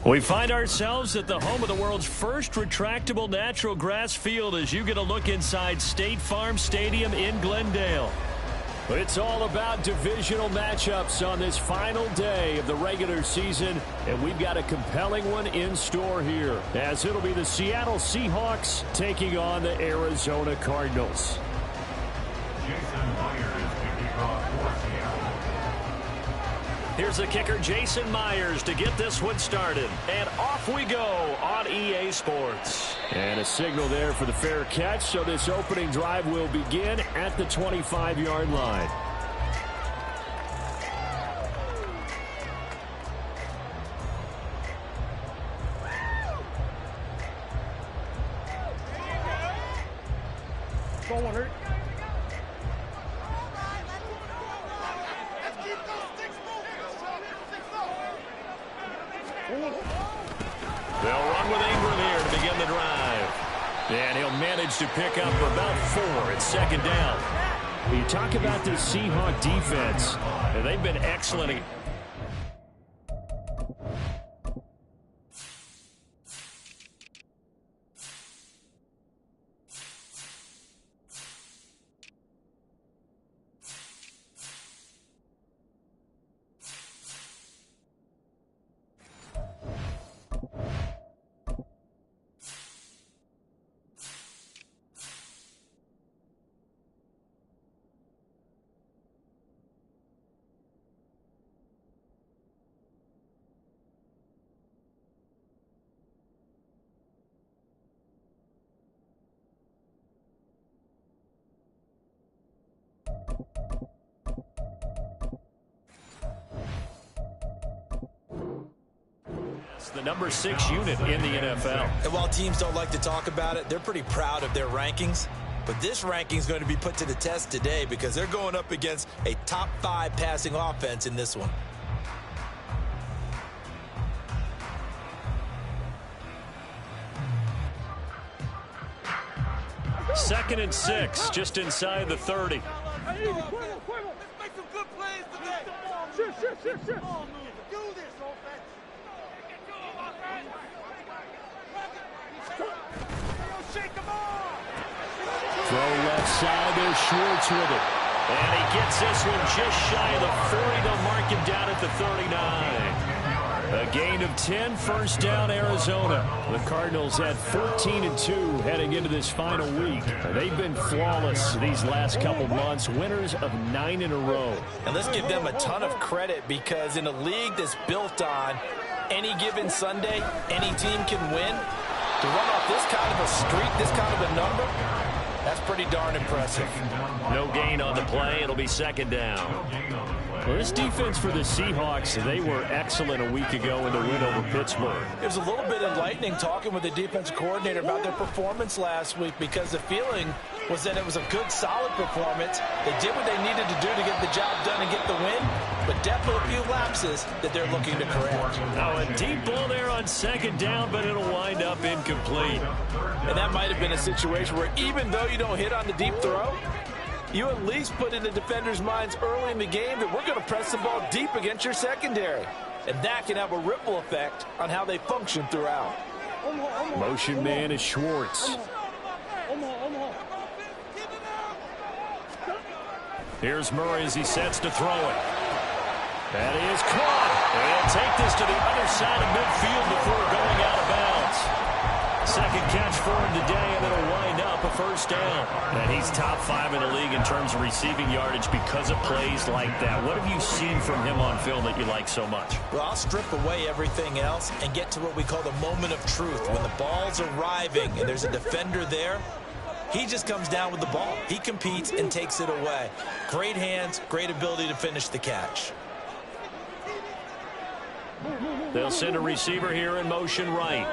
We find ourselves at the home of the world's first retractable natural grass field as you get a look inside State Farm Stadium in Glendale. It's all about divisional matchups on this final day of the regular season, and we've got a compelling one in store here, as it'll be the Seattle Seahawks taking on the Arizona Cardinals. Here's the kicker, Jason Myers, to get this one started. And off we go on EA Sports. And a signal there for the fair catch, so this opening drive will begin at the 25-yard line. Don't want to hurt. They'll run with Ingram here to begin the drive. And he'll manage to pick up about 4 at second down. You talk about this Seahawk defense, and they've been excellent. The number 6 unit in the NFL. And while teams don't like to talk about it, they're pretty proud of their rankings. But this ranking is going to be put to the test today because they're going up against a top 5 passing offense in this one. Second and 6, just inside the 30. Let's make some good plays today. Shit. Do this, offense. Throw left side, there's Schwartz with it. And he gets this one just shy of the 40. They'll mark him down at the 39. A gain of 10, first down, Arizona. The Cardinals had 14-2 heading into this final week. They've been flawless these last couple months, winners of 9 in a row. And let's give them a ton of credit because in a league that's built on any given Sunday, any team can win. To run off this kind of a streak, this kind of a number, that's pretty darn impressive. No gain on the play. It'll be second down. Well, this defense for the Seahawks, they were excellent a week ago in the win over Pittsburgh. It was a little bit enlightening talking with the defensive coordinator about their performance last week because the feeling was that it was a good, solid performance. They did what they needed to do to get the job done and get the win, but definitely a few lapses that they're looking to correct. Now a deep ball there on second down, but it'll wind up incomplete. And that might have been a situation where even though you don't hit on the deep throw, you at least put in the defenders' minds early in the game that we're going to press the ball deep against your secondary. And that can have a ripple effect on how they function throughout. Motion man is Schwartz. Here's Murray as he sets to throw it. That is caught. And take this to the other side of midfield before going out of bounds. Second catch for him today, and it'll wind up a first down. And he's top 5 in the league in terms of receiving yardage because of plays like that. What have you seen from him on film that you like so much? Well, I'll strip away everything else and get to what we call the moment of truth. When the ball's arriving and there's a defender there, he just comes down with the ball. He competes and takes it away. Great hands, great ability to finish the catch. They'll send a receiver here in motion right.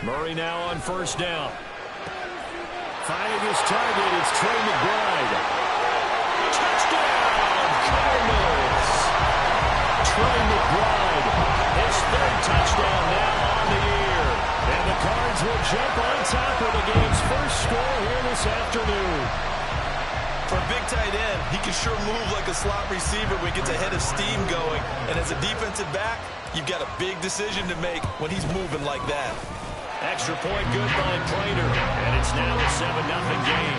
Murray now on first down. Finding his target is Trey McBride. Touchdown, Cardinals! Trey McBride, his 3rd touchdown now on the year. And the Cards will jump on top of the game's first score here this afternoon. For a big tight end, he can sure move like a slot receiver when he gets a head of steam going. And as a defensive back, you've got a big decision to make when he's moving like that. Extra point good by Prater. And it's now a 7-0 game.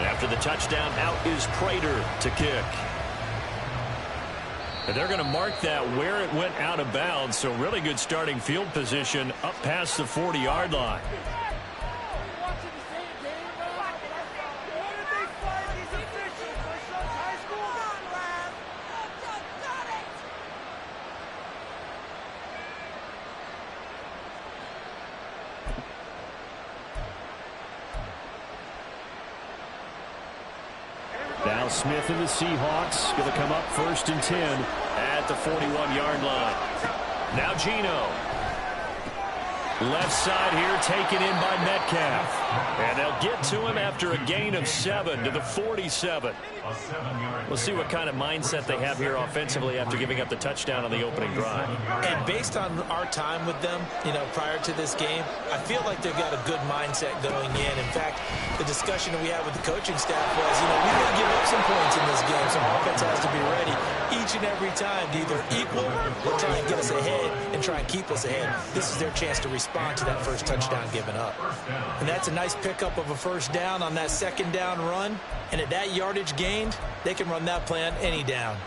After the touchdown, out is Prater to kick. And they're going to mark that where it went out of bounds, so really good starting field position up past the 40-yard line. Now Smith and the Seahawks going to come up 1st and 10 at the 41-yard line. Now Geno. Left side here taken in by Metcalf. And they'll get to him after a gain of 7 to the 47. We'll see what kind of mindset they have here offensively after giving up the touchdown on the opening drive. And based on our time with them, prior to this game, I feel like they've got a good mindset going in. In fact, the discussion that we had with the coaching staff was, we may give up some points in this game. Some offense has to be ready each and every time to either equal or try and get us ahead and try and keep us ahead. This is their chance to respond to that first touchdown given up. And that's a nice pickup of a first down on that second down run. And at that yardage gained, they can run that play on any down.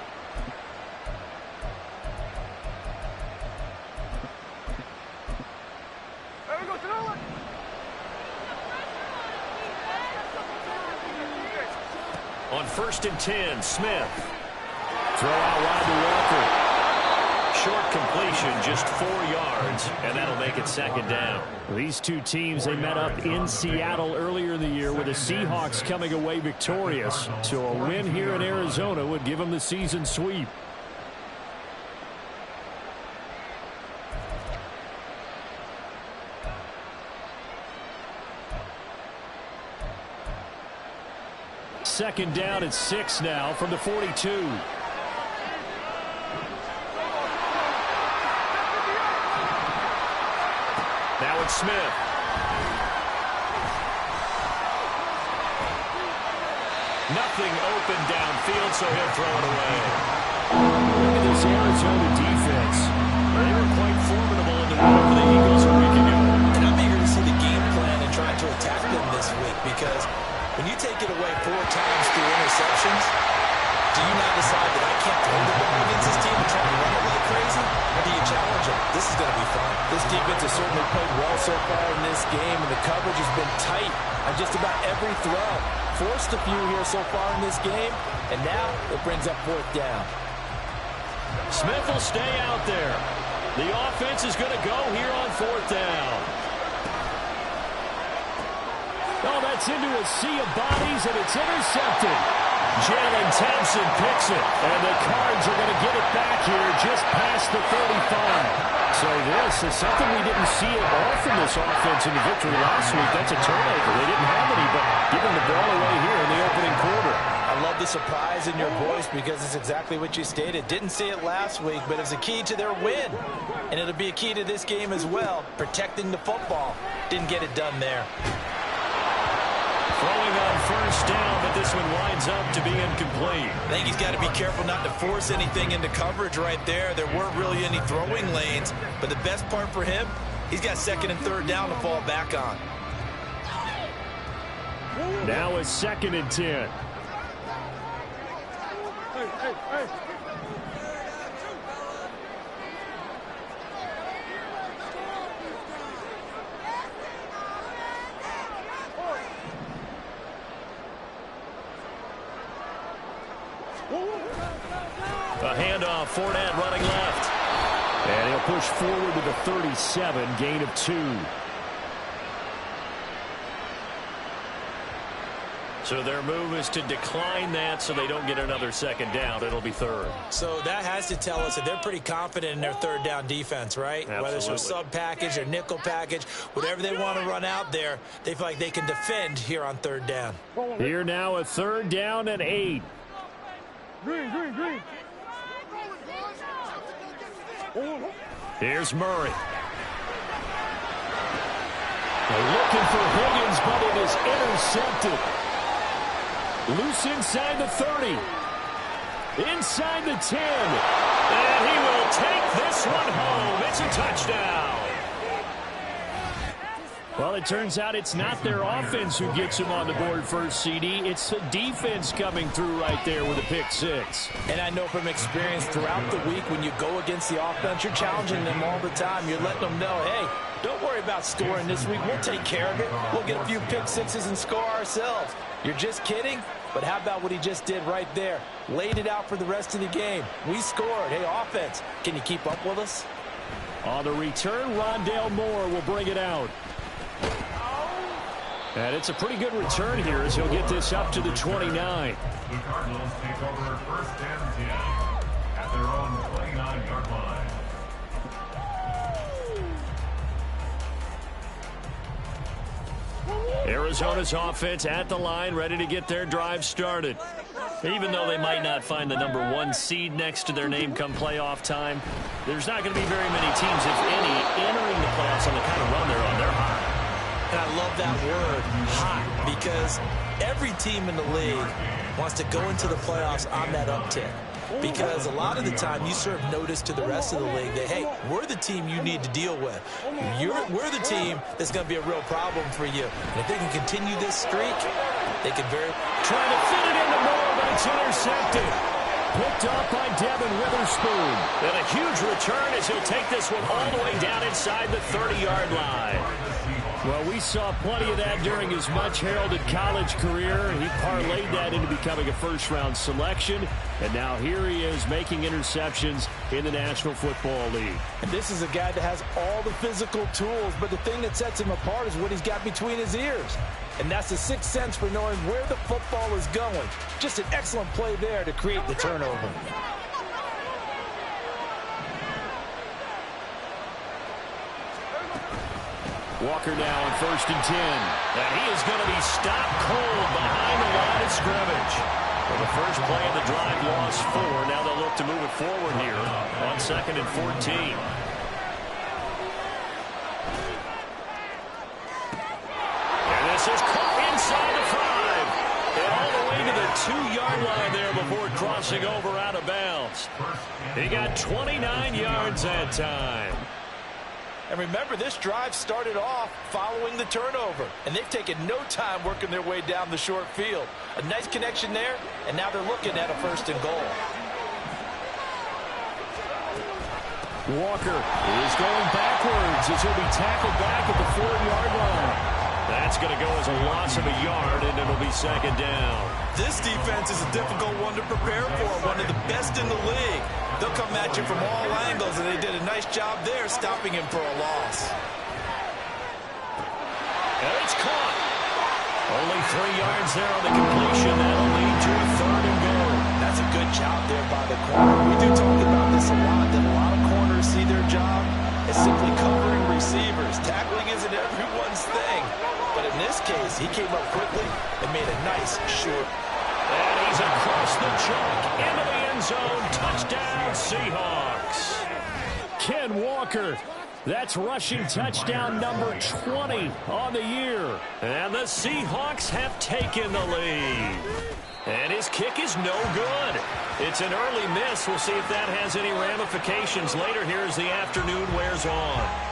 On 1st and 10, Smith. Throw out wide to Walker. Short completion, just 4 yards, and that'll make it 2nd down. These two teams, they met up in Seattle earlier in the year with the Seahawks coming away victorious. So a win here in Arizona would give them the season sweep. Second down and 6 now from the 42. Now it's Smith. Nothing open downfield, so he'll throw it away. Look at this Arizona defense. They were quite formidable in the win for the Eagles a week ago. And I'm eager to see the game plan and try to attack them this week, because when you take it away 4 times through interceptions, do you now decide that I can't throw the ball against this team and try to run it like crazy? Or do you challenge them? This is going to be fun. This defense has certainly played well so far in this game, and the coverage has been tight on just about every throw. Forced a few here so far in this game, and now it brings up 4th down. Smith will stay out there. The offense is going to go here on 4th down. Oh, that's into a sea of bodies, and it's intercepted. Jalen Thompson picks it, and the Cards are going to get it back here just past the 35. So this is something we didn't see at all from this offense in the victory last week. That's a turnover. They didn't have any, but giving the ball away here in the opening quarter. I love the surprise in your voice, because it's exactly what you stated. Didn't see it last week, but it's a key to their win. And it'll be a key to this game as well, protecting the football. Didn't get it done there. Throwing on 1st down, but this one winds up to be incomplete. I think he's got to be careful not to force anything into coverage right there. There weren't really any throwing lanes, but the best part for him, he's got 2nd and 3rd down to fall back on. Now it's 2nd and 10. Hey. A handoff, Fournette running left. And he'll push forward to the 37, gain of 2. So their move is to decline that so they don't get another 2nd down. It'll be 3rd. So that has to tell us that they're pretty confident in their 3rd down defense, right? Absolutely. Whether it's a sub package or nickel package, whatever they want to run out there, they feel like they can defend here on 3rd down. Here now a 3rd down and 8. Green. Here's Murray. They're looking for Higgins, but it is intercepted. Loose inside the 30. Inside the 10. And he will take this one home. It's a touchdown. Well, it turns out it's not their offense who gets him on the board first, CD. It's the defense coming through right there with a pick six. And I know from experience throughout the week, when you go against the offense, you're challenging them all the time. You're letting them know, hey, don't worry about scoring this week. We'll take care of it. We'll get a few pick sixes and score ourselves. You're just kidding? But how about what he just did right there? Laid it out for the rest of the game. We scored. Hey, offense, can you keep up with us? On the return, Rondale Moore will bring it out. And it's a pretty good return here as he'll get this up to the 29. The Cardinals take over first and 10 at their own 29-yard line. Arizona's offense at the line, ready to get their drive started. Even though they might not find the #1 seed next to their name come playoff time, there's not going to be very many teams, if any, entering the playoffs on the kind of run they're on. They're hot. And I love that word, hot, because every team in the league wants to go into the playoffs on that uptick. Because a lot of the time you serve notice to the rest of the league that, hey, we're the team you need to deal with. We're the team that's going to be a real problem for you. And if they can continue this streak, they can Trying to fit it into Moore, but it's intercepted. Picked up by Devin Witherspoon. And a huge return as he'll take this one all the way down inside the 30-yard line. Well, we saw plenty of that during his much-heralded college career. He parlayed that into becoming a first-round selection. And now here he is making interceptions in the National Football League. And this is a guy that has all the physical tools, but the thing that sets him apart is what he's got between his ears. And that's the sixth sense for knowing where the football is going. Just an excellent play there to create the turnover. Walker now on 1st and 10. And he is going to be stopped cold behind the line of scrimmage. Well, the first play of the drive lost 4. Now they'll look to move it forward here on 2nd and 14. And this is caught inside the 5. And all the way to the 2-yard line there before crossing over out of bounds. He got 29 yards that time. And remember, this drive started off following the turnover. And they've taken no time working their way down the short field. A nice connection there, and now they're looking at a 1st and goal. Walker is going backwards as he'll be tackled back at the 4-yard line. That's going to go as a loss of a yard, and it'll be 2nd down. This defense is a difficult one to prepare for, one of the best in the league. They'll come at you from all angles, and they did a nice job there stopping him for a loss. And it's caught. Only 3 yards there on the completion. That'll lead to a 3rd and goal. That's a good job there by the corner. We do talk about this a lot, that a lot of corners see their job as simply covering receivers. Tackling isn't everyone's thing. But in this case, he came up quickly and made a nice short. And he's across the chalk into the end zone. Touchdown, Seahawks. Ken Walker. That's rushing touchdown number 20 on the year. And the Seahawks have taken the lead. And his kick is no good. It's an early miss. We'll see if that has any ramifications later here as the afternoon wears on.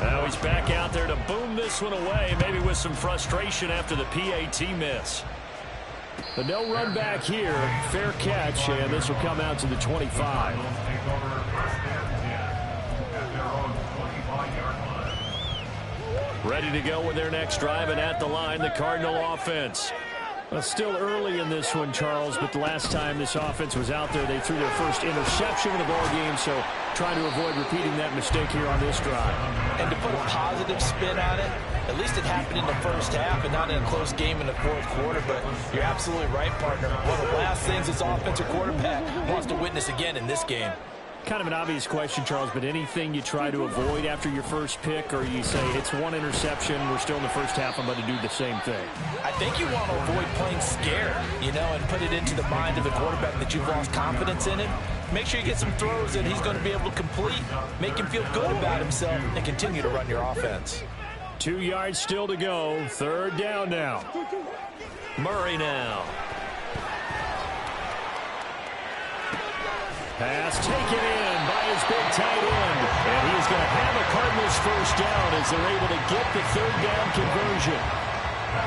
Now he's back out there to boom this one away, maybe with some frustration after the PAT miss. But no run back here. Fair catch, and this will come out to the 25. Ready to go with their next drive, and at the line, the Cardinal offense. Well, still early in this one, Charles, but the last time this offense was out there, they threw their first interception of the ball game, so trying to avoid repeating that mistake here on this drive. And to put a positive spin on it, at least it happened in the first half and not in a close game in the 4th quarter, but you're absolutely right, partner. One of the last things this offensive quarterback wants to witness again in this game. kind of an obvious question, Charles, but anything you try to avoid after your first pick, or you say it's one interception, we're still in the first half, I'm going to do the same thing? I think you want to avoid playing scared, and put it into the mind of the quarterback that you've lost confidence in him. Make sure you get some throws that he's going to be able to complete, make him feel good about himself, and continue to run your offense. 2 yards still to go. Third down now. Murray now. Pass taken in by his big tight end. And he's going to have a Cardinals first down as they're able to get the third down conversion.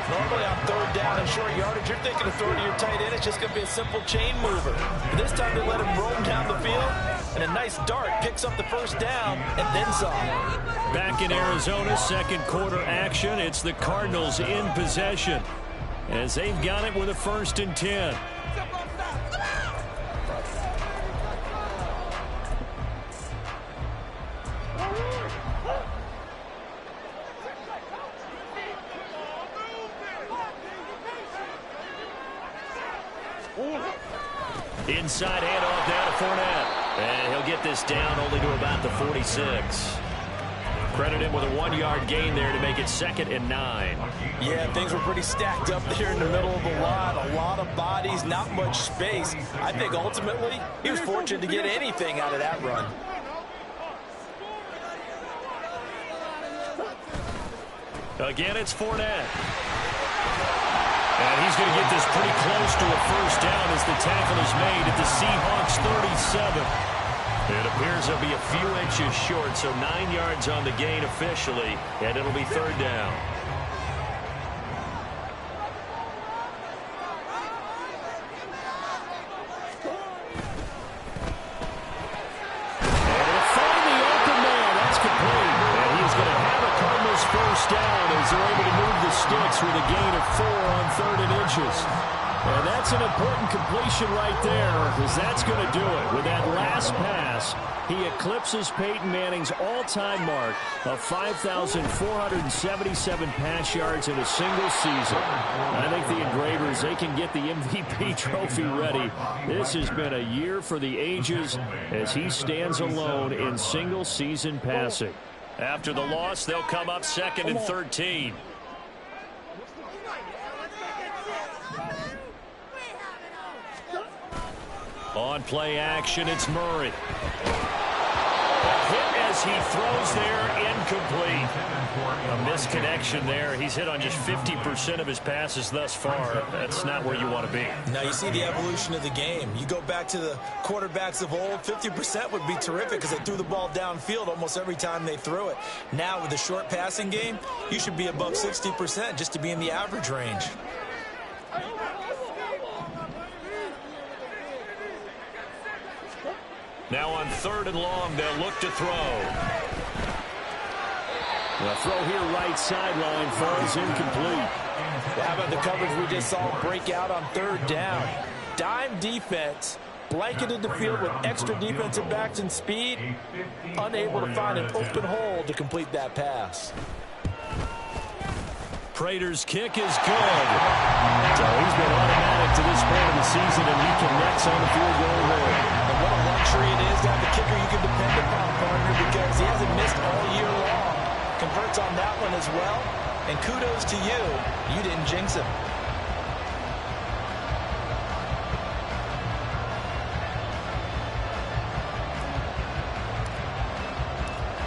Normally on third down and short yardage, you're thinking of throwing to your tight end. It's just going to be a simple chain mover. But this time they let him roam down the field, and a nice dart picks up the first down and then some. Back in Arizona, second quarter action. It's the Cardinals in possession as they've got it with a 1st and 10. Inside handoff down to Fournette. And he'll get this down only to about the 46. Credit him with a 1-yard gain there to make it 2nd and 9. Yeah, things were pretty stacked up there in the middle of the line. A lot of bodies, not much space. I think ultimately he was fortunate to get anything out of that run. Again, it's Fournette. And he's going to get this pretty close to a first down as the tackle is made at the Seahawks 37. It appears he'll be a few inches short, so 9 yards on the gain officially, and it'll be third down. And he'll find the open man. That's complete. And he's going to have a Cardinals first down as they're able to move the sticks with a gain of 4 on 3rd and inches. And that's an important completion right there, because that's going to do it. With that last pass, he eclipses Peyton Manning's all-time mark of 5,477 pass yards in a single season. I think the Engravers, they can get the MVP trophy ready. This has been a year for the ages as he stands alone in single-season passing. After the loss, they'll come up 2nd and 13. On play action, it's Murray. A hit as he throws there, incomplete. A misconnection there. He's hit on just 50% of his passes thus far. That's not where you want to be. Now you see the evolution of the game. You go back to the quarterbacks of old, 50% would be terrific because they threw the ball downfield almost every time they threw it. Now with the short passing game, you should be above 60% just to be in the average range. Now on 3rd and long, they'll look to throw. The throw here right sideline falls incomplete. Well, how about the coverage we just saw break out on 3rd down? Dime defense, blanketed the field with extra defensive backs and speed, unable to find an open hole to complete that pass. Prater's kick is good. So he's been automatic to this point of the season, and he connects on the field goal hole. And what a luxury it is to have a kicker you can depend upon, partner, because he hasn't missed all year long. Converts on that one as well. And kudos to you. You didn't jinx him.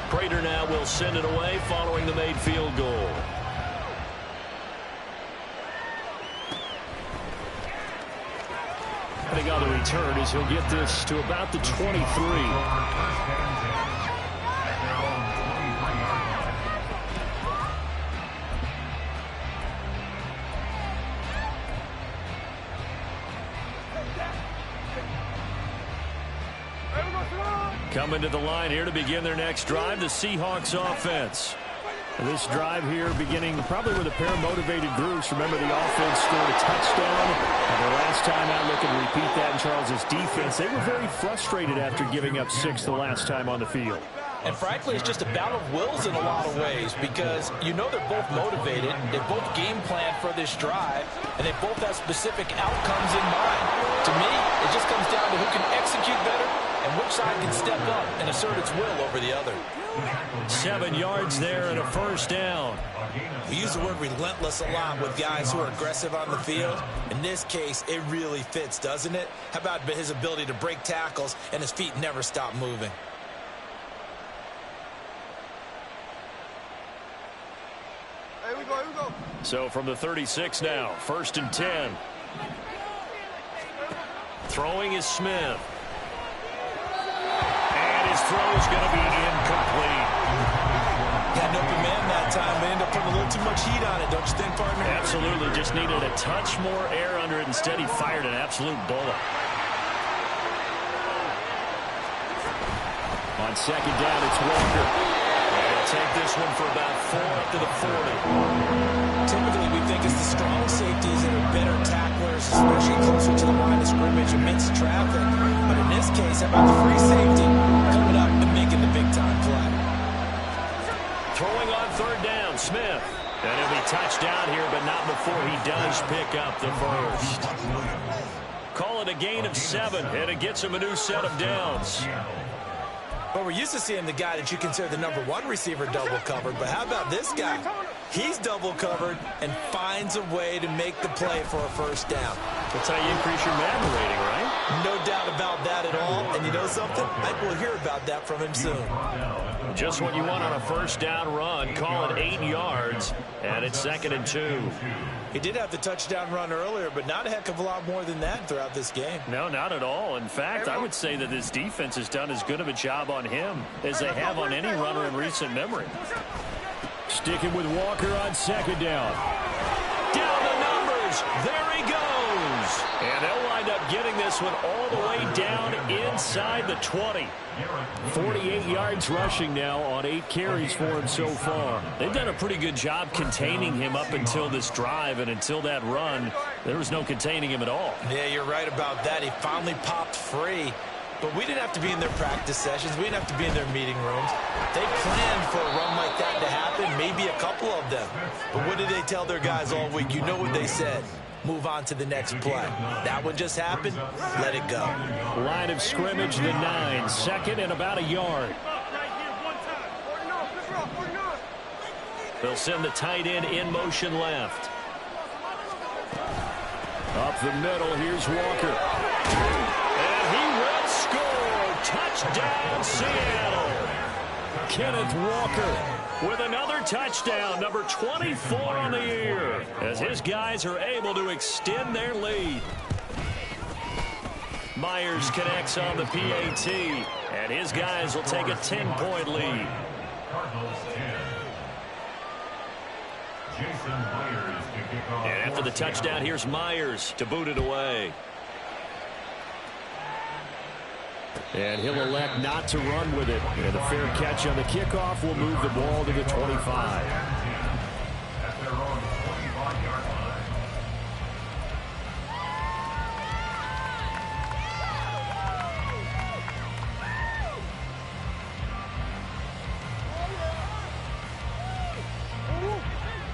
Prater now will send it away following the made field goal. I think on the return is he'll get this to about the 23. Coming to the line here to begin their next drive, the Seahawks offense. This drive here beginning probably with a pair of motivated groups. Remember, the offense scored a touchdown. And the last time out, looking to repeat that in Charles's defense. They were very frustrated after giving up 6 the last time on the field. And frankly, it's just a battle of wills in a lot of ways because you know they're both motivated. They both game plan for this drive, and they both have specific outcomes in mind. To me, it just comes down to who can execute better and which side can step up and assert its will over the other. 7 yards there and a first down. We use the word relentless a lot with guys who are aggressive on the field. In this case, it really fits, doesn't it? How about his ability to break tackles and his feet never stop moving? Here we go. So from the 36 now, 1st and 10. Throwing is Smith. And his throw is going to be incomplete. Had an open man that time, but ended up putting a little too much heat on it, don't you think, partner? Absolutely. Just needed a touch more air under it. Instead, he fired an absolute bullet. On 2nd down, it's Walker. And he'll take this one for about 4 up to the 40. Typically, we think it's the strong safeties that are better tacklers, especially closer to the line of scrimmage amidst traffic. But in this case, how about the free safety coming up and making the big-time play? Throwing on 3rd down, Smith. And he'll be touchdown here, but not before he does pick up the first. Call it a gain of 7, and it gets him a new set of downs. But we're used to seeing the guy that you consider the #1 receiver double covered. But how about this guy? He's double covered and finds a way to make the play for a first down. That's how you increase your Madden rating, right? No doubt about that at all. And you know something? I think we'll hear about that from him soon. Just what you want on a first down run. Call it 8 yards, and it's 2nd and 2. He did have the touchdown run earlier, but not a heck of a lot more than that throughout this game. No, not at all. In fact, I would say that this defense has done as good of a job on him as they have on any runner in recent memory. Sticking with Walker on 2nd down. Down the numbers. There he goes. And they'll wind up getting this one all the way down inside the 20. 48 yards rushing now on 8 carries for him so far. They've done a pretty good job containing him up until this drive, and until that run, there was no containing him at all. Yeah, you're right about that. He finally popped free. But we didn't have to be in their practice sessions. We didn't have to be in their meeting rooms. They planned for a run like that to happen, maybe a couple of them. But what did they tell their guys all week? You know what they said. Move on to the next play. That one just happened. Let it go. Line of scrimmage, the 9. 2nd and about a yard. They'll send the tight end in motion left. Up the middle, here's Walker. And he will score. Touchdown, Seattle. Kenneth Walker with another touchdown, number 24 on the year, as his guys are able to extend their lead. Myers connects on the PAT, and his guys will take a 10-point lead. And after the touchdown, here's Myers to boot it away. And he'll elect not to run with it. And a fair catch on the kickoff will move the ball to the 25. At their own 25-yard line.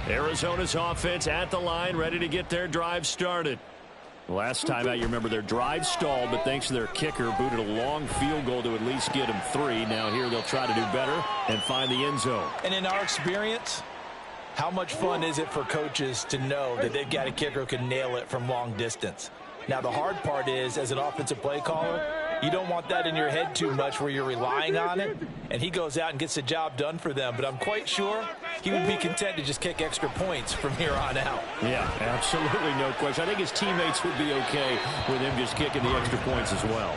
Arizona's offense at the line, ready to get their drive started. Last time out, you remember their drive stalled, but thanks to their kicker, booted a long field goal to at least get them 3. Now here they'll try to do better and find the end zone. And in our experience, how much fun is it for coaches to know that they've got a kicker who can nail it from long distance? Now, the hard part is, as an offensive play caller, you don't want that in your head too much where you're relying on it, and he goes out and gets the job done for them. But I'm quite sure he would be content to just kick extra points from here on out. Yeah, absolutely, no question. I think his teammates would be okay with him just kicking the extra points as well.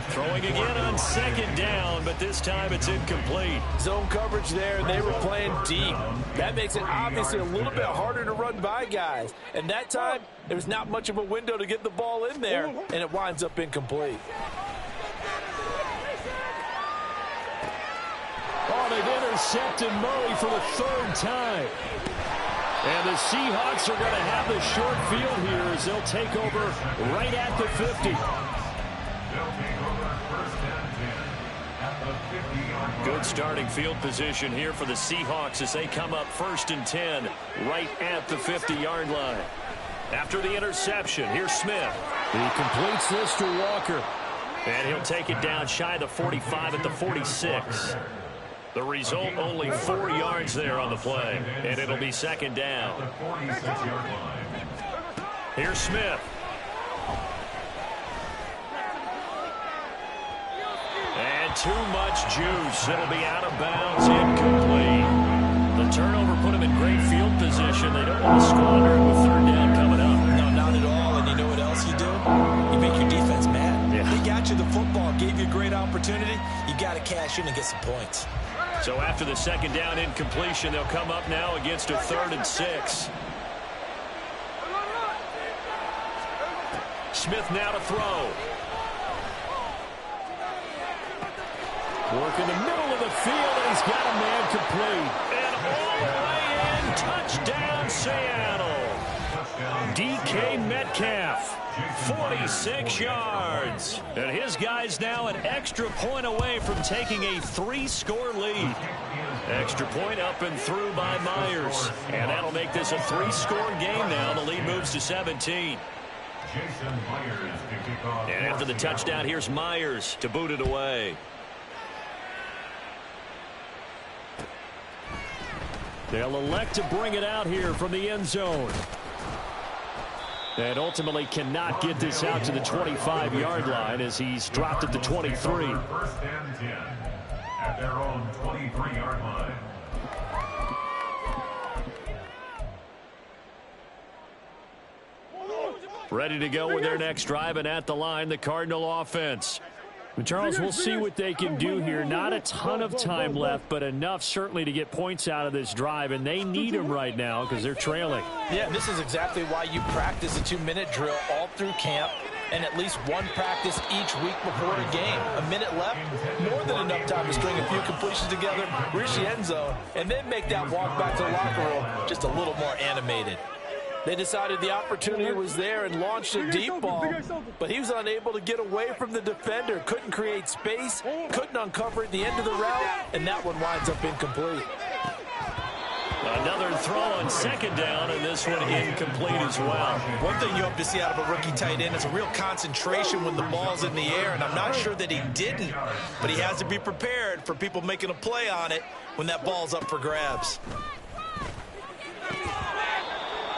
Throwing again on 2nd down, but this time it's incomplete. Zone coverage there, and they were playing deep. That makes it obviously a little bit harder to run by guys. And that time, there was not much of a window to get the ball in there, and it winds up incomplete. Oh, they've intercepted Murray for the 3rd time. And the Seahawks are going to have the short field here as they'll take over right at the 50. They'll take over 1st and 10 at the 50-yard line. Good starting field position here for the Seahawks as they come up 1st and 10 right at the 50-yard line. After the interception, here's Smith. He completes this to Walker. And he'll take it down shy of the 45 at the 46. The result, only 4 yards there on the play. And it'll be second down. Here's Smith. And too much juice. It'll be out of bounds, incomplete. The turnover put him in great field position. They don't want to squander it with third down coming up. No, not at all. And you know what else you do? You make your defense mad. Yeah. They got you the football, gave you a great opportunity. You got to cash in and get some points. So after the second down incompletion, they'll come up now against a 3rd and 6. Smith now to throw. Work in the middle of the field, and he's got a man complete. And all the way in, touchdown Seattle. DK Metcalf, 46 yards. And his guy's now an extra point away from taking a 3-score lead. Extra point up and through by Myers. And that'll make this a 3-score game now. The lead moves to 17. And after the touchdown, here's Myers to boot it away. They'll elect to bring it out here from the end zone. And ultimately cannot get this out to the 25-yard line as he's dropped at the 23. First and 10 at their own 23-yard line. Ready to go with their next drive, and at the line, the Cardinal offense. Charles, we'll see what they can do here. Not a ton of time left, but enough certainly to get points out of this drive, and they need them right now because they're trailing. Yeah, this is exactly why you practice a 2-minute drill all through camp and at least one practice each week before a game. A minute left, more than enough time to string a few completions together, reach the end zone, and then make that walk back to the locker room just a little more animated. They decided the opportunity was there and launched a deep ball, but he was unable to get away from the defender, couldn't create space, couldn't uncover at the end of the route, and that one winds up incomplete. Another throw on second down, and this one incomplete as well. One thing you hope to see out of a rookie tight end is a real concentration when the ball's in the air, and I'm not sure that he didn't, but he has to be prepared for people making a play on it when that ball's up for grabs.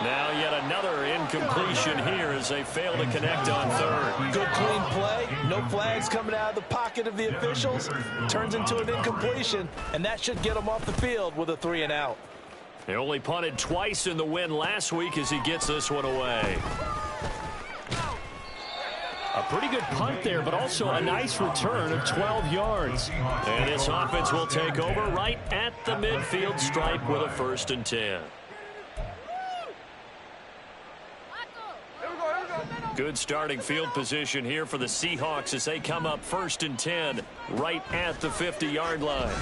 Now yet another incompletion here as they fail to connect on third. Good clean play, no flags coming out of the pocket of the officials. Turns into an incompletion, and that should get them off the field with a 3-and-out. They only punted twice in the win last week as he gets this one away. A pretty good punt there, but also a nice return of 12 yards. And this offense will take over right at the midfield stripe with a 1st and 10. Good starting field position here for the Seahawks as they come up 1st and 10 right at the 50-yard line.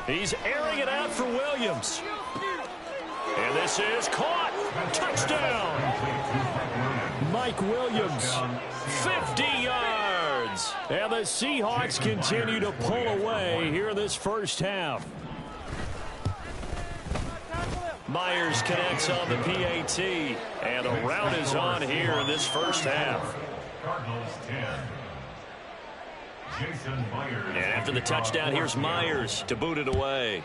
He's airing it out for Williams. And this is caught. Touchdown. Mike Williams, 50 yards. And the Seahawks continue to pull away here in this first half. Myers connects on the PAT, and a rout is on here in this first half. Cardinals 10. Jason Myers. And after the touchdown, here's Myers to boot it away.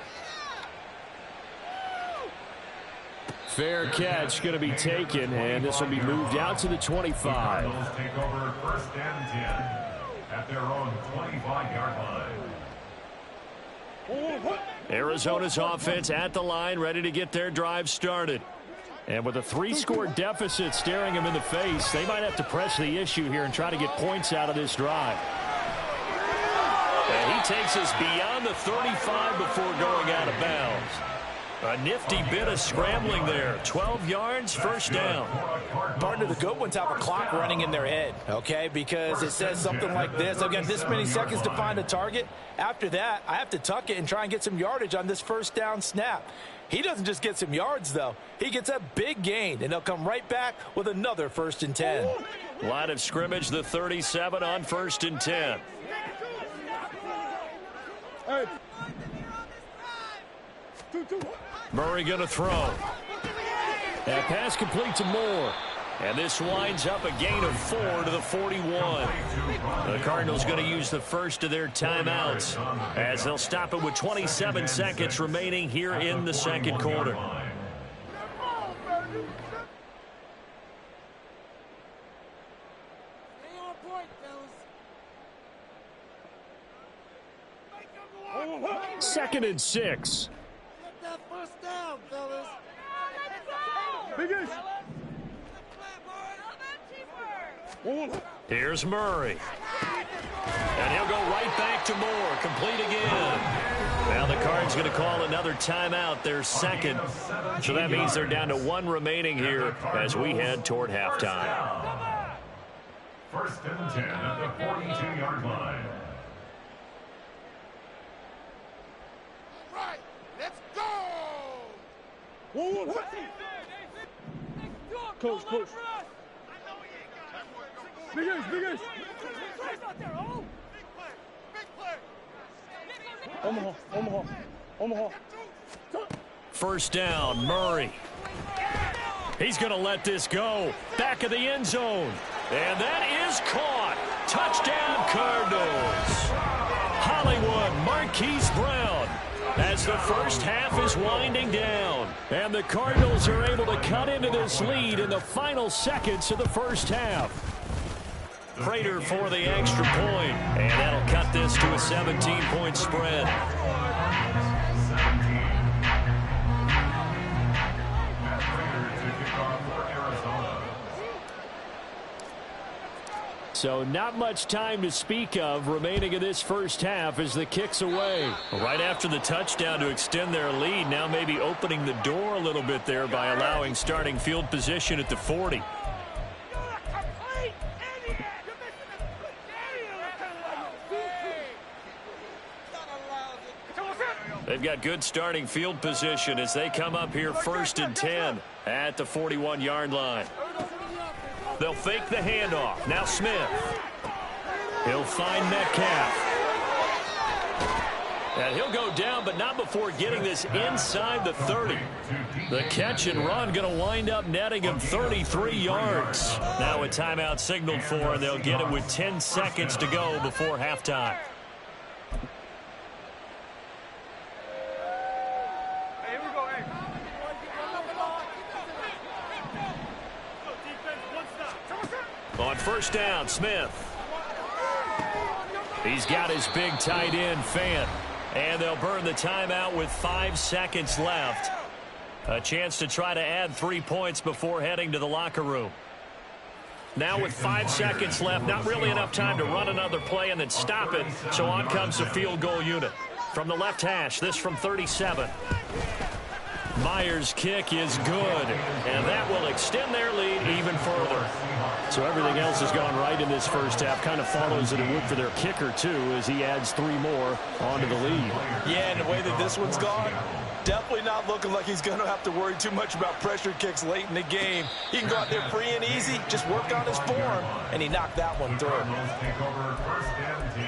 Fair catch going to be taken, and this will be moved out to the 25. Cardinals take over 1st and 10 at their own 25-yard line. Arizona's offense at the line, ready to get their drive started. And with a 3-score deficit staring them in the face, they might have to press the issue here and try to get points out of this drive. And he takes us beyond the 35 before going out of bounds. A nifty bit of scrambling there. 12 yards, 1st down. Partner, the good ones have a clock running in their head, okay? Because it says something like this. I've got this many seconds to find a target. After that, I have to tuck it and try and get some yardage on this 1st down snap. He doesn't just get some yards, though. He gets a big gain, and they'll come right back with another 1st and 10. Line of scrimmage, the 37 on 1st and 10. Murray going to throw. That pass complete to Moore. And this winds up a gain of 4 to the 41. The Cardinals going to use the first of their timeouts as they'll stop it with 27 seconds remaining here in the second quarter. Second and 6. Get that first down, fellas. Here's Murray. And he'll go right back to Moore. Complete again. Now the Cards going to call another timeout, their second. So that means they're down to 1 remaining here as we head toward halftime. First and 10 at the 42-yard line. Right, let's go! Coach. Big ace. Big play. Omaha. First down, Murray. He's going to let this go. Back of the end zone. And that is caught. Touchdown, Cardinals. Hollywood Marquise Brown as the first half is winding down. And the Cardinals are able to cut into this lead in the final seconds of the first half. Prater for the extra point, and that'll cut this to a 17-point spread. So not much time to speak of remaining in this first half as the kick's away. Right after the touchdown to extend their lead, now maybe opening the door a little bit there by allowing starting field position at the 40. They've got good starting field position as they come up here first and 10 at the 41-yard line. They'll fake the handoff. Now Smith. He'll find Metcalf. And he'll go down, but not before getting this inside the 30. The catch and run going to wind up netting him 33 yards. Now a timeout signaled for, and they'll get it with 10 seconds to go before halftime. On first down, Smith. He's got his big tight end, Fant. And they'll burn the timeout with 5 seconds left. A chance to try to add 3 points before heading to the locker room. Now with 5 seconds left, not really enough time to run another play and then stop it. So on comes the field goal unit. From the left hash, this from 37. Myers' kick is good, and that will extend their lead even further. So everything else has gone right in this first half. Kind of follows that it would for their kicker, too, as he adds 3 more onto the lead. Yeah, and the way that this one's gone, definitely not looking like he's going to have to worry too much about pressure kicks late in the game. He can go out there free and easy, just work on his form, and he knocked that one through. Take over first and 10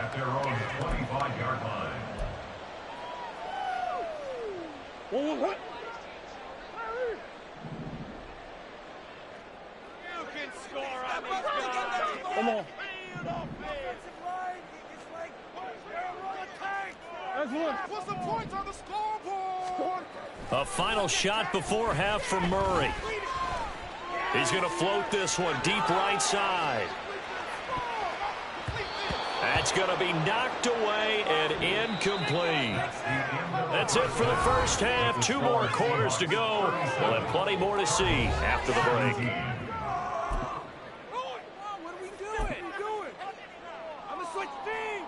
at their own 25-yard line. You can score on these guys. Come on. That's one. Put some points on the scoreboard. A final shot before half from Murray. He's going to float this one deep right side. That's going to be knocked away and incomplete. That's it for the first half. 2 more quarters to go. We'll have plenty more to see after the break. What are we doing? I'm going to switch teams.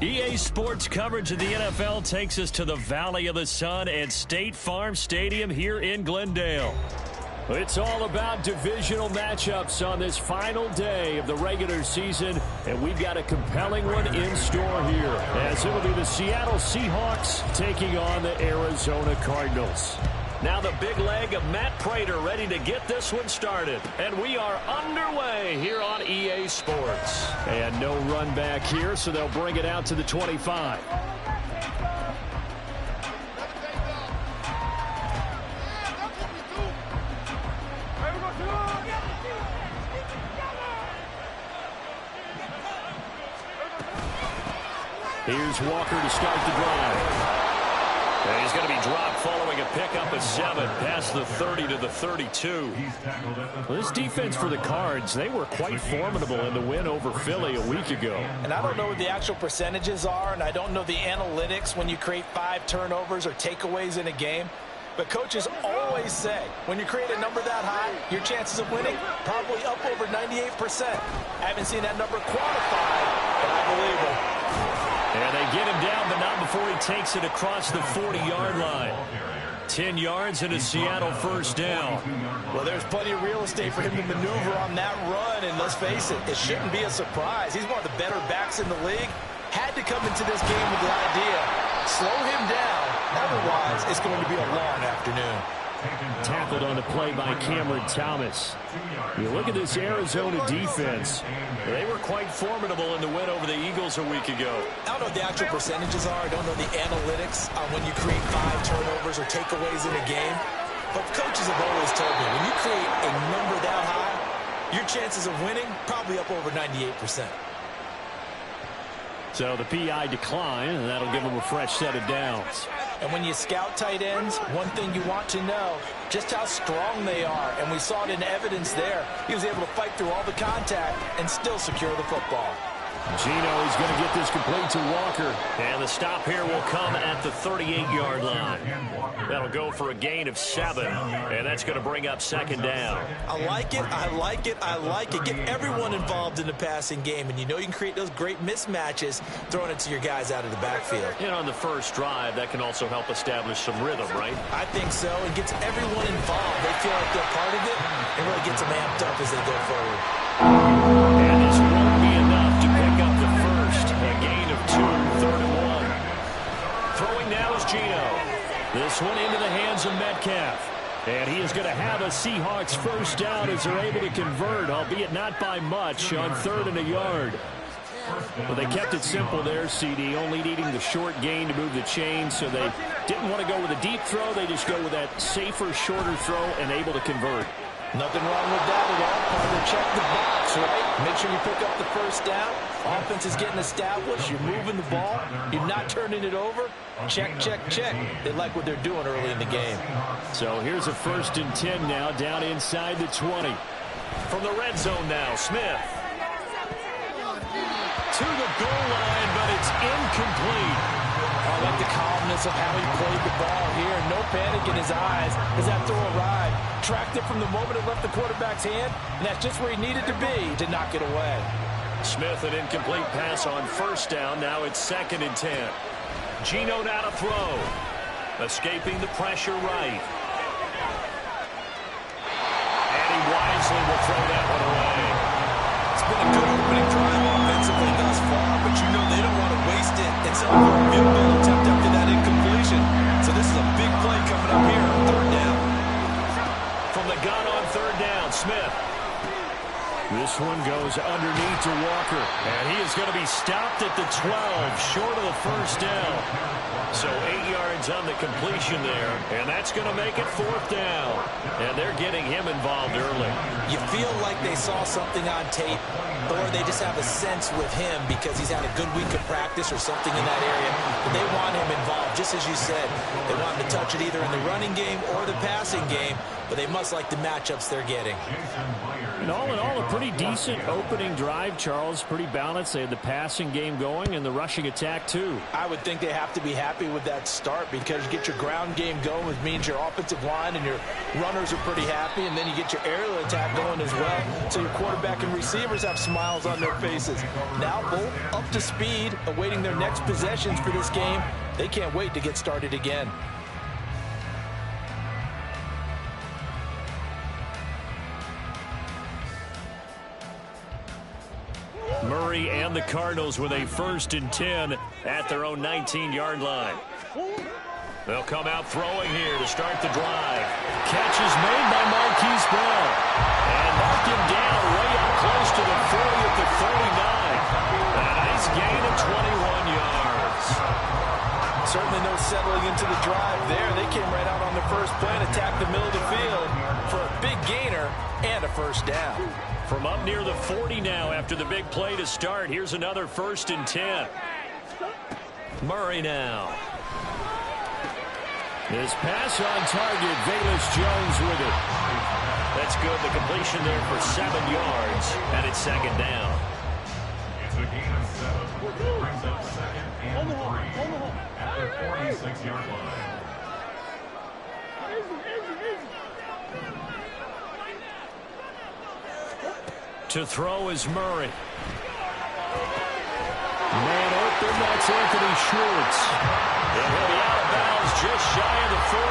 EA Sports coverage of the NFL takes us to the Valley of the Sun at State Farm Stadium here in Glendale. It's all about divisional matchups on this final day of the regular season, and we've got a compelling one in store here, as it'll be the Seattle Seahawks taking on the Arizona Cardinals. Now the big leg of Matt Prater ready to get this one started. And we are underway here on EA Sports. And no run back here, so they'll bring it out to the 25. Here's Walker to start the drive. And he's going to be dropped following a pickup of 7 past the 30 to the 32. Well, this defense for the Cards, they were quite formidable in the win over Philly a week ago. And I don't know what the actual percentages are, and I don't know the analytics when you create 5 turnovers or takeaways in a game. But coaches always say, when you create a number that high, your chances of winning probably up over 98%. I haven't seen that number quantified, but I believe it. And they get him down, but not before he takes it across the 40-yard line. 10 yards and a Seattle first down. Well, there's plenty of real estate for him to maneuver on that run, and let's face it, it shouldn't be a surprise. He's one of the better backs in the league. Had to come into this game with the idea, slow him down. Otherwise, it's going to be a long afternoon. Tackled on the play by Cameron Thomas. You look at this Arizona defense. They were quite formidable in the win over the Eagles a week ago. I don't know what the actual percentages are. I don't know the analytics on when you create 5 turnovers or takeaways in a game. But coaches have always told me, when you create a number that high, your chances of winning probably up over 98%. So the PI decline, and that'll give them a fresh set of downs. And when you scout tight ends, one thing you want to know, just how strong they are. And we saw it in evidence there. He was able to fight through all the contact and still secure the football. Gino is going to get this complete to Walker. And the stop here will come at the 38-yard line. That'll go for a gain of 7. And that's going to bring up second down. I like it, I like it, I like it. Get everyone involved in the passing game. And you know you can create those great mismatches throwing it to your guys out of the backfield. And on the first drive, that can also help establish some rhythm, right? I think so. It gets everyone involved. They feel like they're part of it. And really gets them amped up as they go forward. And this won't be enough to pick up the first. A gain of 2, 3rd and 1. Throwing now is Gino. This one into the hands of Metcalf. And he is going to have a Seahawks first down as they're able to convert, albeit not by much, on 3rd and a yard. Well, they kept it simple there, CD, only needing the short gain to move the chain, so they didn't want to go with a deep throw. They just go with that safer, shorter throw and able to convert. Nothing wrong with that at all. Part of the check the box, right? Make sure you pick up the first down. Offense is getting established. You're moving the ball. You're not turning it over. Check, check, check. They like what they're doing early in the game. So here's a 1st and 10 now, down inside the 20. From the red zone now, Smith. To the goal line, but it's incomplete. I like the calmness of how he played the ball here. No panic in his eyes as that throw arrived. Tracked it from the moment it left the quarterback's hand, and that's just where he needed to be to knock it away. Smith, an incomplete pass on first down. Now it's 2nd and 10. Gino now to throw. Escaping the pressure right. And he wisely will throw that one away. It's been a good opening drive offensively thus far, but you know they don't want to waste it and set up for a field goal attempt after that incompletion. So this is a big play coming up here on 3rd down. From the gun on 3rd down, Smith. This one goes underneath to Walker. And he is going to be stopped at the 12, short of the first down. So 8 yards on the completion there. And that's going to make it 4th down. And they're getting him involved early. You feel like they saw something on tape, or they just have a sense with him because he's had a good week of practice or something in that area. But they want him involved, just as you said. They want him to touch it either in the running game or the passing game, but they must like the matchups they're getting. And all in all, a pretty decent opening drive, Charles. Pretty balanced. They had the passing game going and the rushing attack, too. I would think they have to be happy with that start because you get your ground game going, which means your offensive line and your runners are pretty happy, and then you get your aerial attack going as well. So your quarterback and receivers have smiles on their faces. Now both up to speed, awaiting their next possessions for this game. They can't wait to get started again. Murray and the Cardinals with a 1st and 10 at their own 19-yard line. They'll come out throwing here to start the drive. Catch is made by Marquise Brown. And marked him down way up close to the 40 at the 39. A nice gain of 21 yards. Certainly no settling into the drive there. They came right out on the first play and attacked the middle of the field for a big gainer and a 1st down. From up near the 40 now after the big play to start. Here's another 1st and 10. Murray now. This pass on target. Velus Jones with it. That's good. The completion there for 7 yards. And it's 2nd down. It's a gain of 7. Brings up 2nd and 3 at the 46-yard line. To throw is Murray. Man open, that's Anthony Schwartz. And he'll be out of bounds just shy of the 40.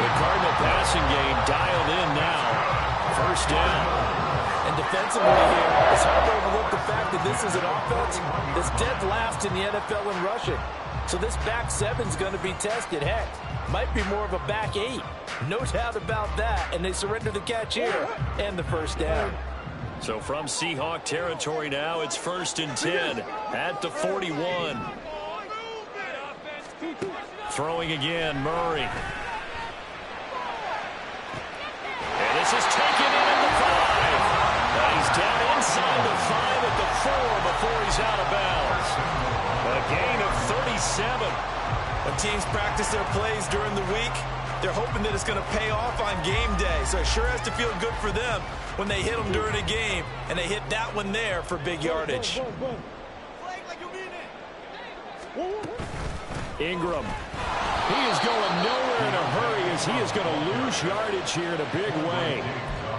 The Cardinal passing game dialed in now. 1st down. And defensively here, it's hard to overlook the fact that this is an offense that's dead last in the NFL in rushing. So this back 7's going to be tested. Heck, might be more of a back 8. No doubt about that. And they surrender the catch here and the 1st down. So from Seahawk territory now, it's 1st and 10 at the 41. Throwing again, Murray. And this is taken in at the 5. Now he's down inside the 5 at the 4 before he's out of bounds. A gain of 37. When teams practice their plays during the week, they're hoping that it's going to pay off on game day. So it sure has to feel good for them when they hit them during a game, and they hit that one there for big yardage. Ingram. He is going nowhere in a hurry as he is going to lose yardage here in a big way.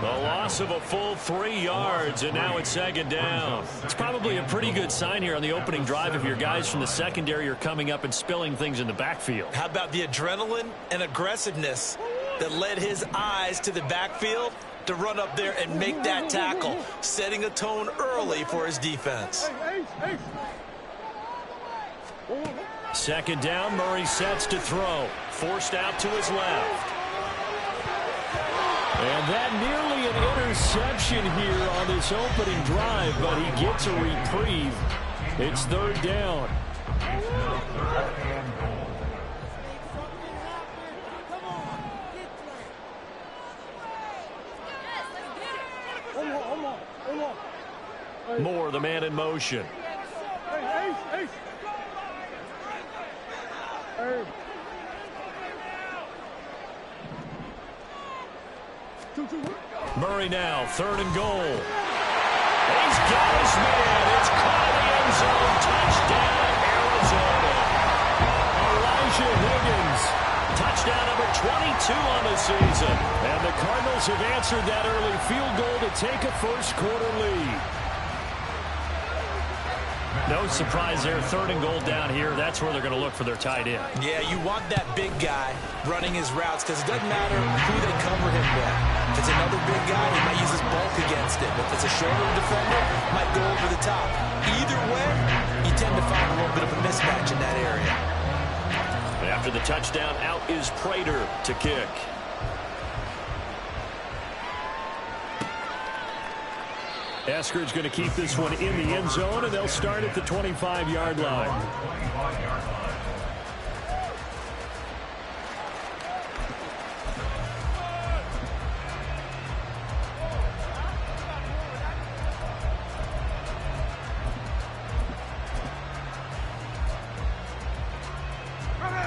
The loss of a full 3 yards, and now it's 2nd down. It's probably a pretty good sign here on the opening drive if your guys from the secondary are coming up and spilling things in the backfield. How about the adrenaline and aggressiveness that led his eyes to the backfield to run up there and make that tackle, setting a tone early for his defense. 2nd down, Murray sets to throw. Forced out to his left. And that nearly an interception here on this opening drive, but he gets a reprieve. It's 3rd down. Moore, the man in motion. Murray now, 3rd and goal. He's got his man. It's caught in the end zone. Touchdown, Arizona. Elijah Higgins. Touchdown number 22 on the season. And the Cardinals have answered that early field goal to take a first-quarter lead. No surprise there. 3rd and goal down here. That's where they're going to look for their tight end. Yeah, you want that big guy running his routes because it doesn't matter who they cover him with. If it's another big guy, he might use his bulk against it. If it's a shorter defender, he might go over the top. Either way, you tend to find a little bit of a mismatch in that area. After the touchdown, out is Prater to kick. Eskridge going to keep this one in the end zone, and they'll start at the 25-yard line.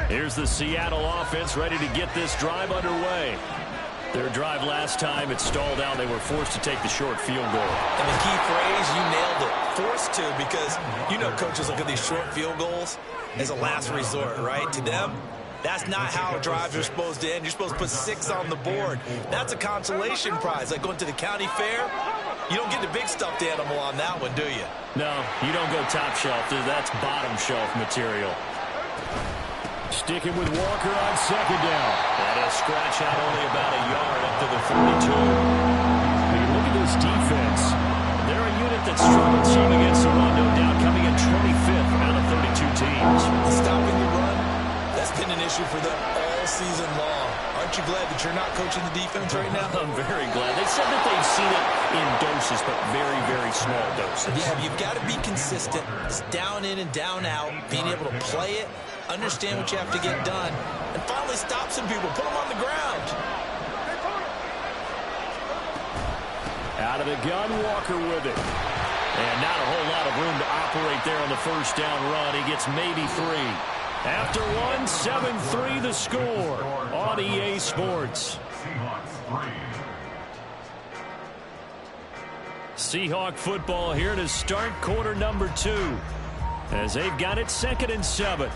Here's the Seattle offense ready to get this drive underway. Their drive last time, it stalled out. They were forced to take the short field goal. And the key phrase, you nailed it, forced to, because you know coaches look at these short field goals as a last resort, right? To them, that's not how drives are supposed to end. You're supposed to put 6 on the board. That's a consolation prize, like going to the county fair. You don't get the big stuffed animal on that one, do you? No, you don't go top shelf. That's bottom shelf material. Sticking with Walker on second down. And a scratch out only about a yard up to the 42. When you look at this defense, they're a unit that struggled some against the run, no doubt, coming in 25th out of 32 teams. Stopping the run, that's been an issue for them all season long. Aren't you glad that you're not coaching the defense right now? I'm very glad. They said that they've seen it in doses, but very, very small doses. Yeah, you've got to be consistent. It's down in and down out, being able to play it, understand what you have to get done, and finally stop some people, put them on the ground. Out of the gun, Walker with it. And not a whole lot of room to operate there on the first down run. He gets maybe 3. After 1, 7-3 the score on EA Sports. Seahawk football here to start quarter number 2 as they've got it 2nd and 7.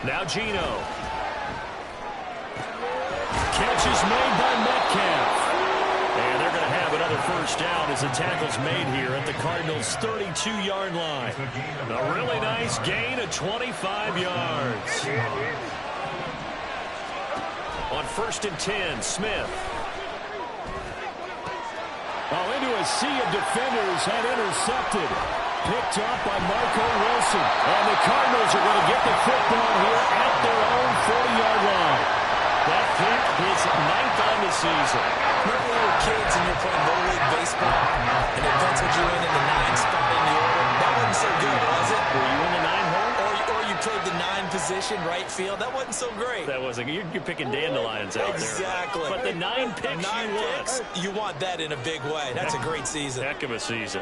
Now Geno. Catch is made by Metcalf. And they're going to have another first down as the tackle's made here at the Cardinals' 32-yard line. A really nice gain of 25 yards. On 1st and 10, Smith. Oh, into a sea of defenders and intercepted. Picked up by Marco Wilson. And the Cardinals are going to get the football here at their own 40-yard line. That pick is 9th on the season. Remember when we were kids and you're playing Little League Baseball and it penciled you in the 9th spot in the order? That wasn't so good, was it? Were you in the 9 hole? Or you played the 9 position, right field. That wasn't so great. That wasn't. You're picking dandelions out there. Exactly. But the 9 picks you want that in a big way. That's a great season. Heck of a season.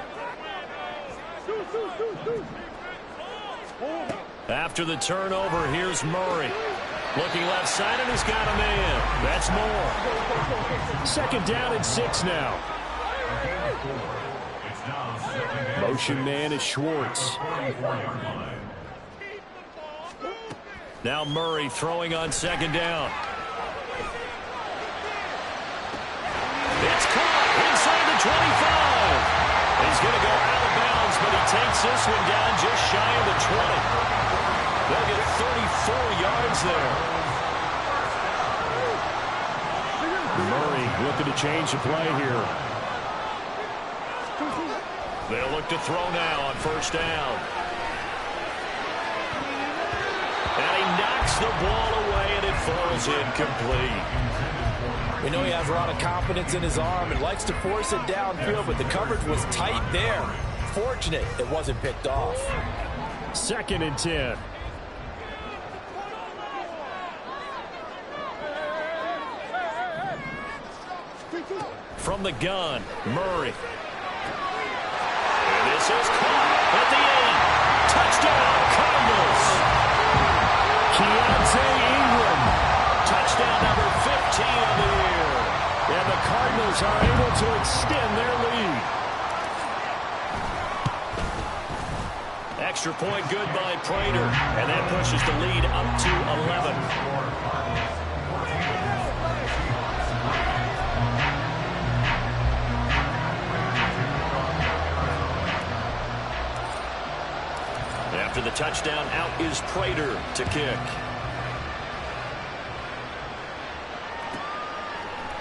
After the turnover, here's Murray. Looking left side, and he's got a man. That's Moore. 2nd down and 6 now. Motion man is Schwartz. Now Murray throwing on 2nd down. It's caught inside the 25. He's going to go out of bounds, but he takes this one down just shy of the 20. They'll get 34 yards there. Murray looking to change the play here. They'll look to throw now on 1st down. And he knocks the ball away, and it falls incomplete. We know he has a lot of confidence in his arm and likes to force it downfield, but the coverage was tight there. Fortunate it wasn't picked off. 2nd and 10. From the gun, Murray. And this is caught at the 8. Touchdown, Cardinals. Keontae Ingram. Touchdown number 15 of the year. And the Cardinals are able to extend their lead. Extra point good by Prater. And that pushes the lead up to 11. After the touchdown, out is Prater to kick.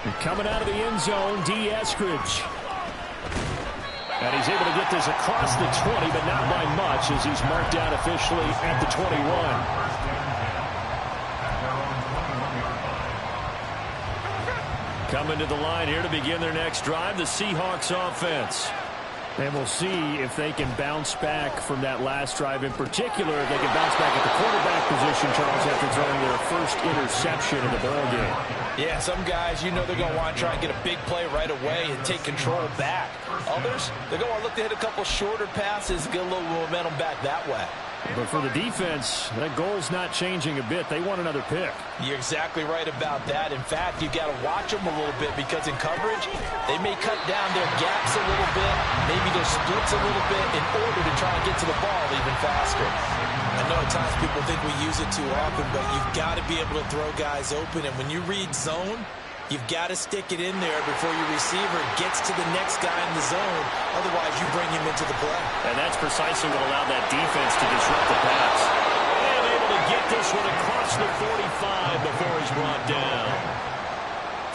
And coming out of the end zone, D. Eskridge. And he's able to get this across the 20, but not by much as he's marked out officially at the 21. Coming to the line here to begin their next drive, the Seahawks offense. And we'll see if they can bounce back from that last drive in particular, if they can bounce back at the quarterback position, Charles, after throwing their first interception in the ball game. Yeah, some guys, you know they're going to want to try and get a big play right away and take control back. Others, they're going to look to hit a couple shorter passes, get a little momentum back that way. But for the defense, that goal's not changing a bit. They want another pick. You're exactly right about that. In fact, you've got to watch them a little bit because in coverage, they may cut down their gaps a little bit, maybe their splits a little bit in order to try and get to the ball even faster. I know at times people think we use it too often, but you've got to be able to throw guys open. And when you read zone, you've got to stick it in there before your receiver gets to the next guy in the zone. Otherwise, you bring him into the play. And that's precisely what allowed that defense to disrupt the pass. And able to get this one across the 45 before he's brought down.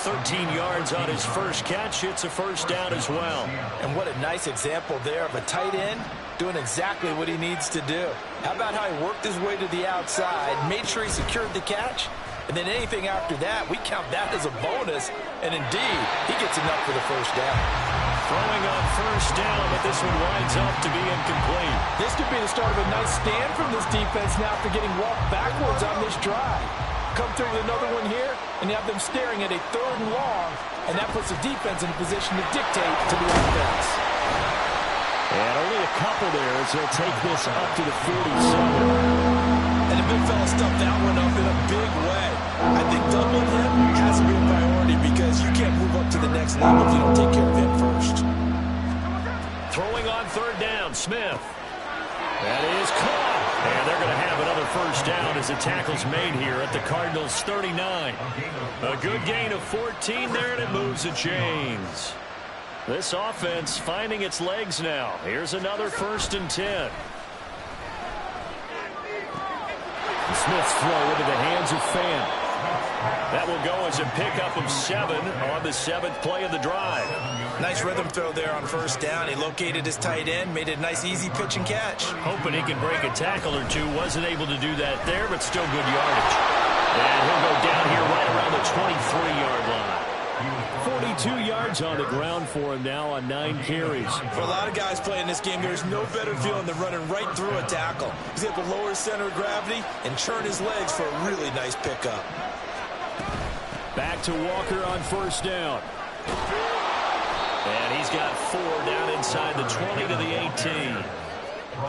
13 yards on his first catch. It's a first down as well. And what a nice example there of a tight end doing exactly what he needs to do. How about how he worked his way to the outside, made sure he secured the catch, and then anything after that, we count that as a bonus. And indeed, he gets enough for the first down. Throwing on first down, but this one winds up to be incomplete. This could be the start of a nice stand from this defense now after getting walked backwards on this drive. Come through with another one here, and you have them staring at a 3rd and long, and that puts the defense in a position to dictate to the offense. And only a couple there as they'll take this up to the 47. And the big fella stuffed that one up in a big way. I think doubling him has to be a priority because you can't move up to the next level if you don't take care of him first. Throwing on 3rd down, Smith. That is caught. And they're going to have another first down as the tackle's made here at the Cardinals' 39. A good gain of 14 there, and it moves the chains. This offense finding its legs now. Here's another 1st and 10. Smith's throw into the hands of Fan. That will go as a pickup of 7 on the 7th play of the drive. Nice rhythm throw there on first down. He located his tight end, made it a nice easy pitch and catch. Hoping he can break a tackle or two. Wasn't able to do that there, but still good yardage. And he'll go down here right around the 23-yard line. 42 yards on the ground for him now on 9 carries. For a lot of guys playing this game, there's no better feeling than running right through a tackle. He's able to lower his center of gravity and churn his legs for a really nice pickup. Back to Walker on first down. And he's got 4 down inside the 20 to the 18.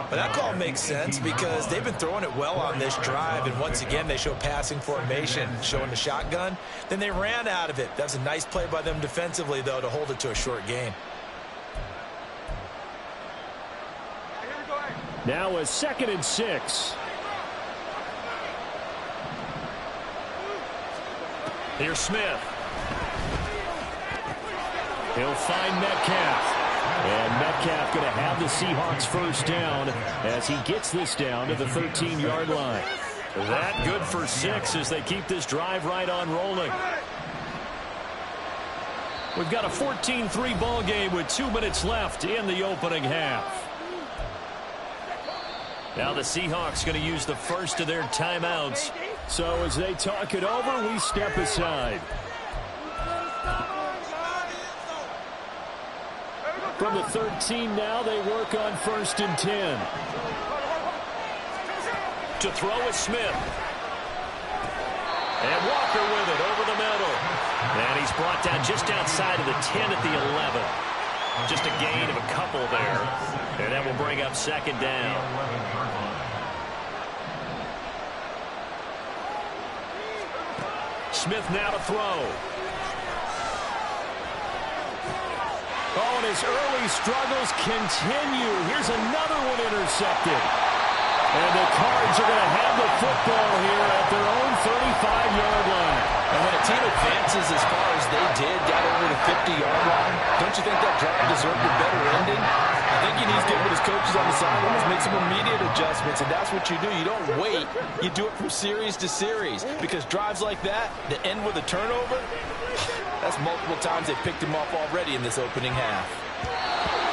But that call makes sense because they've been throwing it well on this drive, and once again they show passing formation, showing the shotgun. Then they ran out of it. That's a nice play by them defensively, though, to hold it to a short gain. Now a 2nd and 6. Here's Smith. He'll find Metcalf. And Metcalf going to have the Seahawks first down as he gets this down to the 13-yard line. That good for 6 as they keep this drive right on rolling. We've got a 14-3 ball game with 2 minutes left in the opening half. Now the Seahawks going to use the first of their timeouts. So as they talk it over, we step aside. From the 13 now, they work on 1st and 10. To throw is Smith. And Walker with it over the middle. And he's brought down just outside of the 10 at the 11. Just a gain of a couple there. And that will bring up 2nd down. Smith now to throw. Oh, and his early struggles continue. Here's another one intercepted. And the Cards are going to have the football here at their own 35-yard line. And when a team advances as far as they did, got over the 50-yard line, don't you think that drive deserved a better ending? I think he needs to get with his coaches on the sidelines, make some immediate adjustments, and that's what you do. You don't wait. You do it from series to series, because drives like that, that end with a turnover, that's multiple times they've picked him off already in this opening half.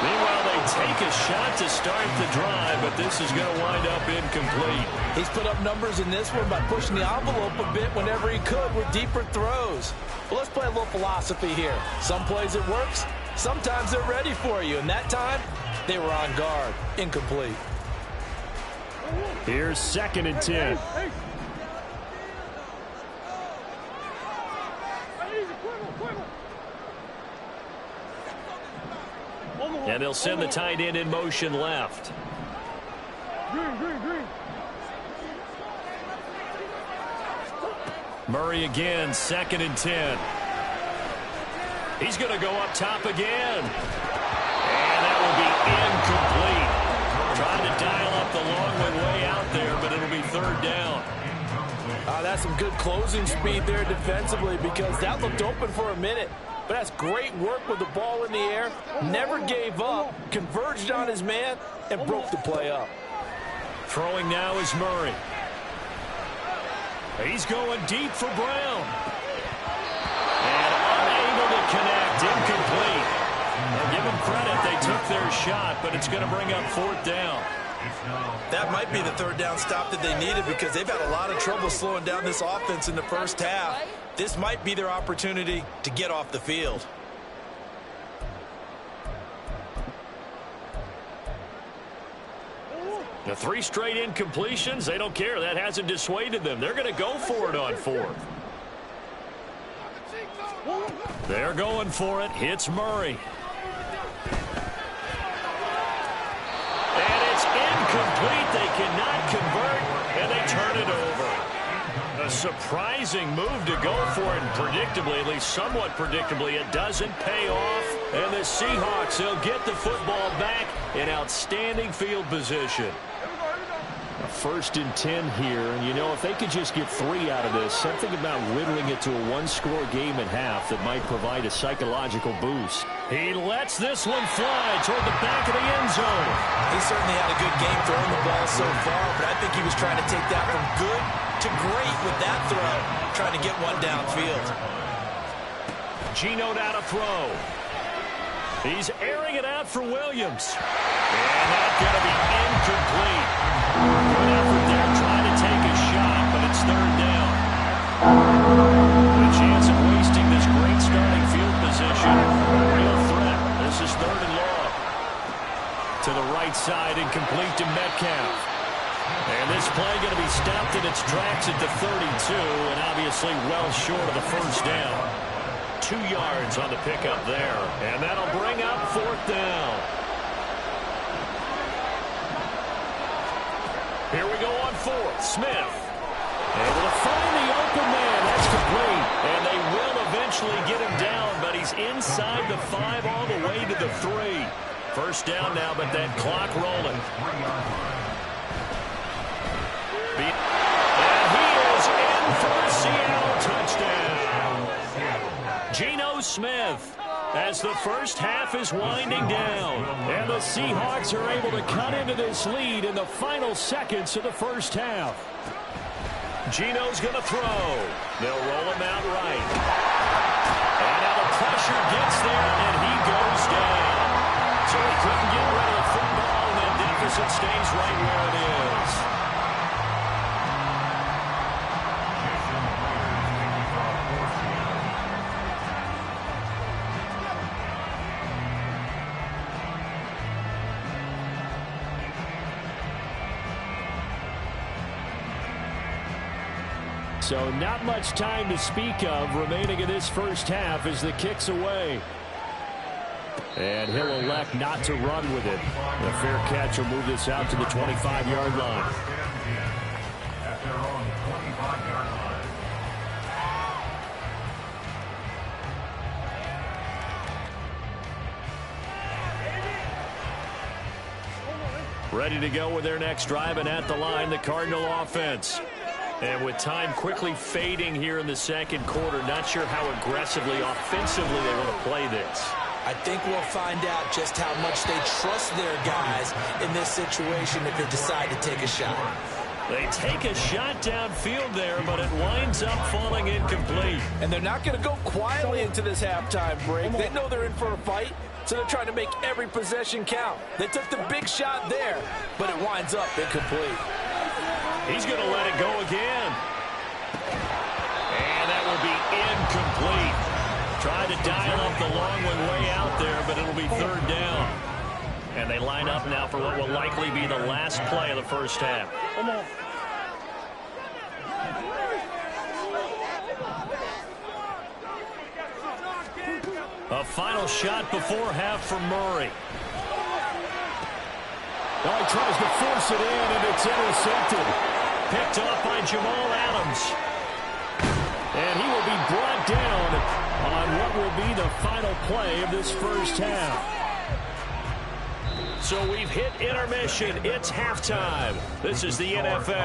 Meanwhile, they take a shot to start the drive, but this is going to wind up incomplete. He's put up numbers in this one by pushing the envelope a bit whenever he could with deeper throws. Well, let's play a little philosophy here. Some plays it works, sometimes they're ready for you, and that time they were on guard. Incomplete. Here's 2nd and 10. And they'll send the tight end in motion left. Murray again, 2nd and 10. He's going to go up top again. And that will be incomplete. Trying to dial up the long way out there, but it'll be 3rd down. That's some good closing speed there defensively because that looked open for a minute. But that's great work with the ball in the air. Never gave up, converged on his man, and broke the play up. Throwing now is Murray. He's going deep for Brown. And unable to connect, incomplete. Well, give them credit, they took their shot, but it's going to bring up 4th down. That might be the 3rd down stop that they needed because they've had a lot of trouble slowing down this offense in the first half. This might be their opportunity to get off the field. The 3 straight incompletions, they don't care. That hasn't dissuaded them. They're going to go for it on 4th. They're going for it. Hits Murray. And it's incomplete. They cannot convert, and they turn it over. A surprising move to go for it, and predictably, at least somewhat predictably, it doesn't pay off. And the Seahawks, they'll get the football back in outstanding field position. 1st and 10 here, and you know, if they could just get 3 out of this, something about whittling it to a 1-score game at half that might provide a psychological boost. He lets this one fly toward the back of the end zone. He certainly had a good game throwing the ball so far, but I think he was trying to take that from good to great with that throw, trying to get one downfield. Geno out to throw. He's airing it out for Williams. And that's going to be incomplete. Good effort there trying to take a shot, but it's 3rd down. The chance of wasting this great starting field position. Real threat. This is 3rd and long. To the right side, incomplete to Metcalf. And this play going to be stopped in its tracks at the 32, and obviously well short of the 1st down. 2 yards on the pickup there, and that'll bring up 4th down. Here we go on 4th. Smith able to find the open man. That's complete, and they will eventually get him down, but he's inside the 5 all the way to the 3. 1st down now, but that clock rolling. And he is in for a Seattle touchdown. Geno Smith, as the first half is winding down, and the Seahawks are able to cut into this lead in the final seconds of the first half. Geno's going to throw. They'll roll him out right. And now the pressure gets there, and he goes down. So he couldn't get rid of the football, and that deficit stays right where it is. So not much time to speak of remaining in this first half as the kick's away. And he'll elect not to run with it. The fair catch will move this out to the 25-yard line. At their own 25-yard line. Ready to go with their next drive, and at the line, the Cardinal offense. And with time quickly fading here in the second quarter, not sure how aggressively, offensively they want to play this. I think we'll find out just how much they trust their guys in this situation if they decide to take a shot. They take a shot downfield there, but it winds up falling incomplete. And they're not going to go quietly into this halftime break. They know they're in for a fight, so they're trying to make every possession count. They took the big shot there, but it winds up incomplete. He's going to let it go again. And that will be incomplete. Tried to dial up the long one way out there, but it'll be third down. And they line up now for what will likely be the last play of the first half. A final shot before half for Murray. Now he tries to force it in, and it's intercepted. Picked off by Jamal Adams. And he will be brought down on what will be the final play of this first half. So we've hit intermission. It's halftime. This is the NFL.